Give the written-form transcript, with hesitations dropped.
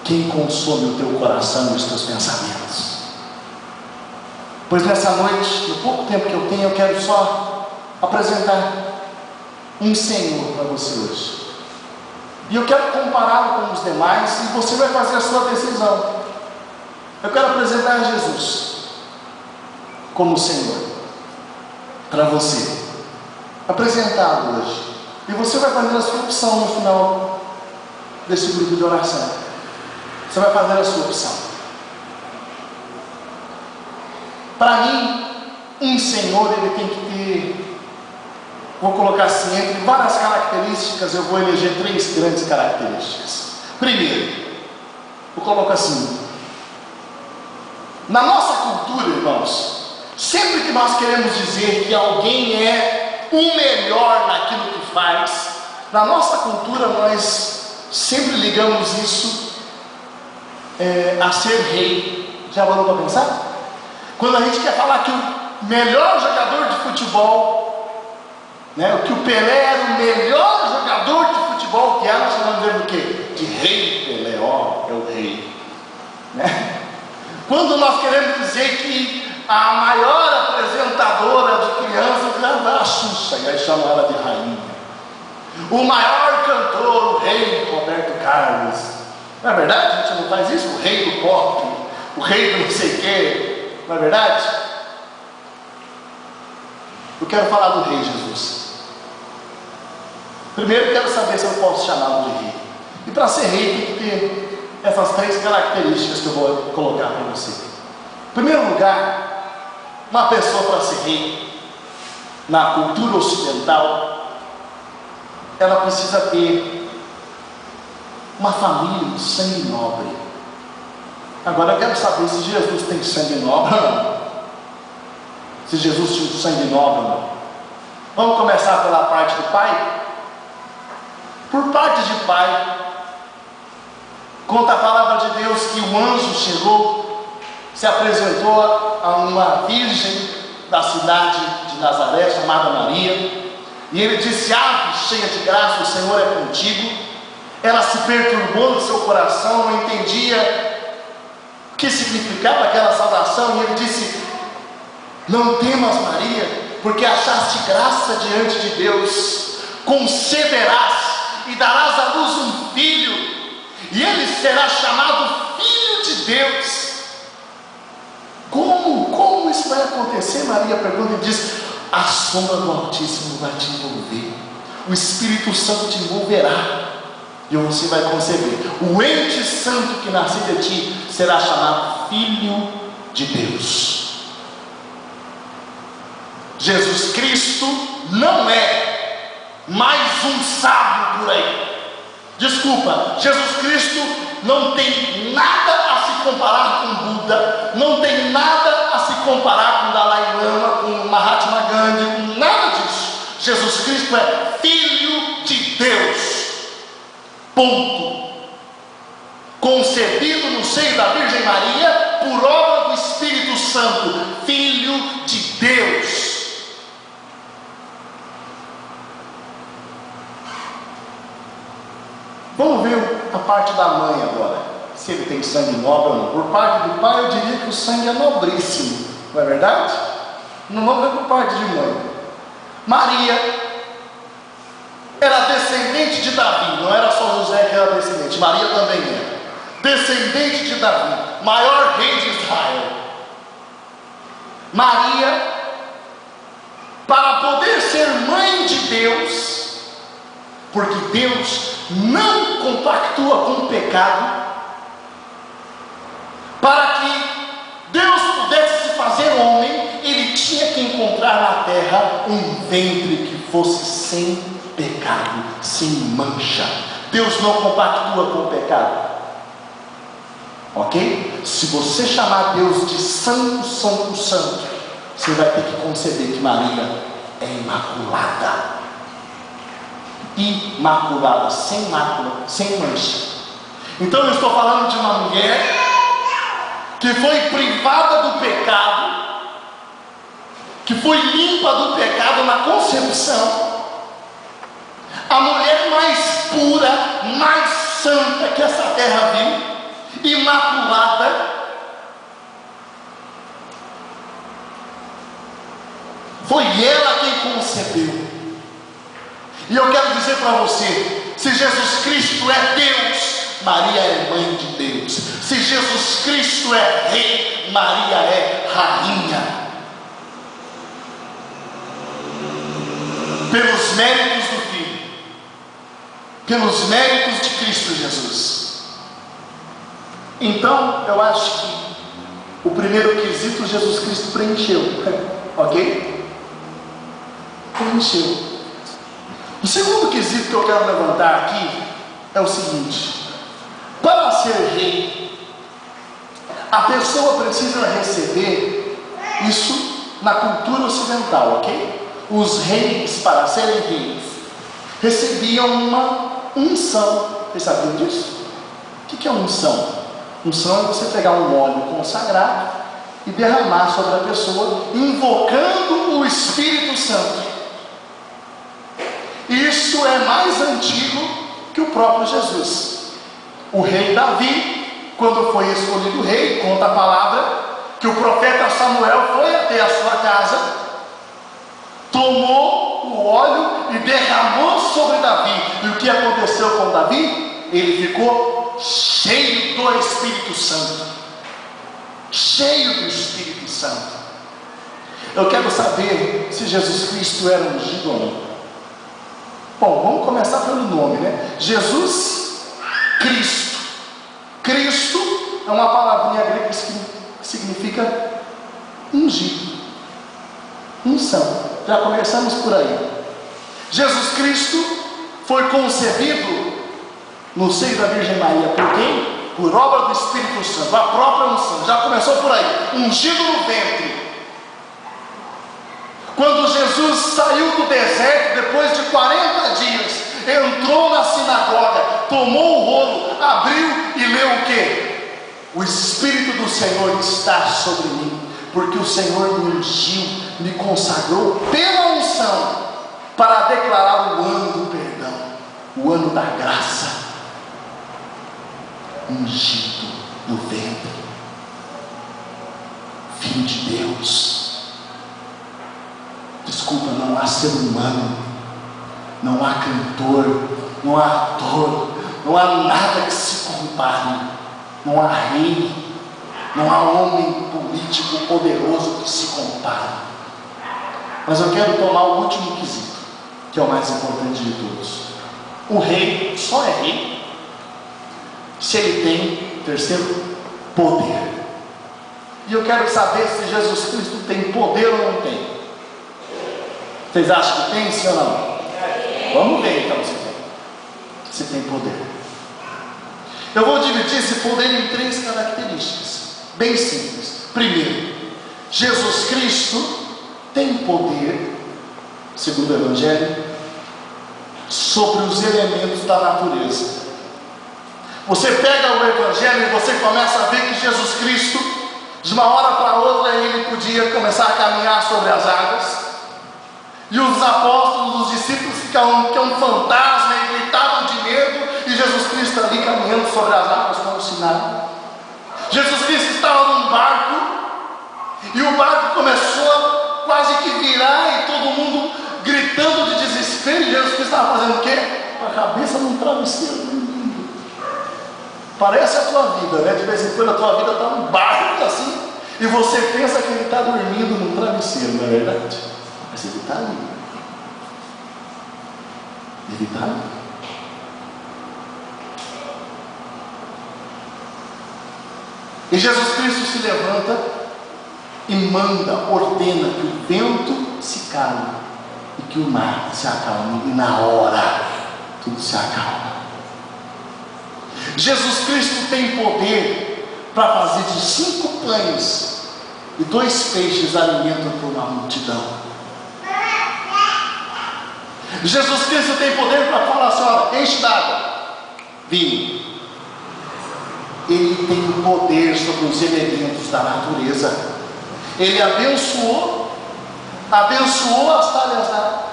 quem consome o teu coração e os teus pensamentos. Pois nessa noite, no pouco tempo que eu tenho, eu quero só apresentar um Senhor para você hoje. E eu quero compará-lo com os demais, e você vai fazer a sua decisão. Eu quero apresentar Jesus como Senhor para você, apresentado hoje, e você vai fazer a sua opção no final desse grupo de oração. Você vai fazer a sua opção. Para mim, um Senhor, ele tem que ter, vou colocar assim, entre várias características, eu vou eleger 3 grandes características. Primeiro, vou colocar assim: na nossa cultura, irmãos, sempre que nós queremos dizer que alguém é o melhor naquilo que faz, na nossa cultura nós sempre ligamos isso a ser rei. Já parou para pensar? Quando a gente quer falar que o melhor jogador de futebol, né, que o Pelé era o melhor jogador de futebol que era, nós chamamos dele do quê? De rei Pelé, ó, é o rei, né? Quando nós queremos dizer que a maior apresentadora de crianças é a Xuxa, e aí chamam ela de rainha. O maior cantor, o rei Roberto Carlos. Não é verdade? A gente não faz isso? O rei do pop, o rei do não sei o quê. Não é verdade? Eu quero falar do rei Jesus. Primeiro eu quero saber se eu posso chamá-lo de rei. E para ser rei tem que ter essas 3 características que eu vou colocar para você. Em primeiro lugar, uma pessoa para ser rei, na cultura ocidental, ela precisa ter uma família de sangue nobre. Agora eu quero saber se Jesus tem sangue nobre ou não. Se Jesus tinha sangue nobre ou não. Vamos começar pela parte do pai? Por parte de pai, conta a palavra de Deus que o anjo chegou, se apresentou a uma virgem da cidade de Nazaré, chamada Maria, e ele disse: ave cheia de graça, o Senhor é contigo. Ela se perturbou no seu coração, não entendia o que significava aquela saudação, e ele disse: não temas, Maria, porque achaste graça diante de Deus. Conceberás e darás à luz um filho, e ele será chamado Filho de Deus. Como isso vai acontecer? Maria pergunta e diz: a sombra do Altíssimo vai te envolver, o Espírito Santo te envolverá, e você vai conceber. O ente santo que nascer de ti será chamado Filho de Deus. Jesus Cristo não é mais um sábio por aí. Desculpa, Jesus Cristo não tem nada a se comparar com Buda, não tem nada a se comparar com Dalai Lama, com Mahatma Gandhi, com nada disso. Jesus Cristo é Filho de Deus. Ponto. Concebido no seio da Virgem Maria por obra do Espírito Santo, Filho de Deus. Vamos ver a parte da mãe agora, se ele tem sangue nobre ou não. Por parte do pai eu diria que o sangue é nobríssimo, não é verdade? Não vamos ver por parte de mãe. Maria era descendente de Davi, não era só José que era descendente, Maria também era descendente de Davi, maior rei de Israel. Maria, para poder ser mãe de Deus, porque Deus não compactua com o pecado, para que Deus pudesse se fazer homem, ele tinha que encontrar na terra um ventre que fosse sem pecado, sem mancha. Deus não compactua com o pecado, ok? Se você chamar Deus de santo, santo, santo, você vai ter que conceber que Maria é imaculada. Imaculada, sem mácula, sem mancha. Então eu estou falando de uma mulher que foi privada do pecado, que foi limpa do pecado na concepção, a mulher mais pura, mais santa que essa terra viu, imaculada, foi ela quem concebeu. E eu quero dizer para você, se Jesus Cristo é Deus, Maria é mãe de Deus. Se Jesus Cristo é rei, Maria é rainha. Pelos méritos do Filho, pelos méritos de Cristo Jesus. Então, eu acho que o primeiro quesito Jesus Cristo preencheu, ok? Preencheu. O segundo quesito que eu quero levantar aqui é o seguinte: para ser rei, a pessoa precisa receber isso na cultura ocidental, ok? Os reis, para serem reis, recebiam uma unção. Vocês sabiam disso? O que é unção? Unção é você pegar um óleo consagrado e derramar sobre a pessoa, invocando o Espírito Santo. Isso é mais antigo que o próprio Jesus. O rei Davi, quando foi escolhido rei, conta a palavra que o profeta Samuel foi até a sua casa, tomou o óleo e derramou sobre Davi. E o que aconteceu com Davi? Ele ficou cheio do Espírito Santo. Cheio do Espírito Santo. Eu quero saber se Jesus Cristo era ungido ou não. Bom, vamos começar pelo nome, né? Jesus Cristo. Cristo é uma palavrinha grega que significa ungido, unção. Já começamos por aí. Jesus Cristo foi concebido no seio da Virgem Maria por quem? Por obra do Espírito Santo, a própria unção. Já começou por aí, ungido no ventre. Quando Jesus saiu do deserto, depois de 40 dias, entrou na sinagoga, tomou o rolo, abriu e leu o quê? O Espírito do Senhor está sobre mim, porque o Senhor me ungiu, me consagrou pela unção, para declarar o ano do perdão, o ano da graça. Ungido no ventre, Filho de Deus. Desculpa, não há ser humano, não há cantor, não há ator, não há nada que se compare, não há rei, não há homem político poderoso que se compare. Mas eu quero tomar o último quesito, que é o mais importante de todos. O rei só é rei se ele tem, terceiro, poder. E eu quero saber se Jesus Cristo tem poder ou não tem. Vocês acham que tem, sim ou não? Vamos ver então se tem poder. Eu vou dividir esse poder em 3 características, bem simples. Primeiro, Jesus Cristo tem poder, segundo o Evangelho, sobre os elementos da natureza. Você pega o Evangelho e você começa a ver que Jesus Cristo, de uma hora para outra, ele podia começar a caminhar sobre as águas. E os apóstolos, os discípulos ficavam que é um fantasma e gritavam de medo, e Jesus Cristo ali caminhando sobre as águas como se nada. Jesus Cristo estava num barco, e o barco começou a quase que virar, e todo mundo gritando de desespero, e Jesus Cristo estava fazendo o quê? Com a cabeça num travesseiro dormindo. Parece a tua vida, né? De vez em quando a tua vida está num barco assim, e você pensa que ele está dormindo num travesseiro, não é verdade? Mas ele está ali. Ele está ali. E Jesus Cristo se levanta e manda, ordena que o vento se calme e que o mar se acalme. E na hora tudo se acalma. Jesus Cristo tem poder para fazer de 5 pães e 2 peixes alimento para uma multidão. Jesus Cristo tem poder para falar assim: olha, enche d'água, vinho. Ele tem poder sobre os elementos da natureza. Ele abençoou as talhas d'água.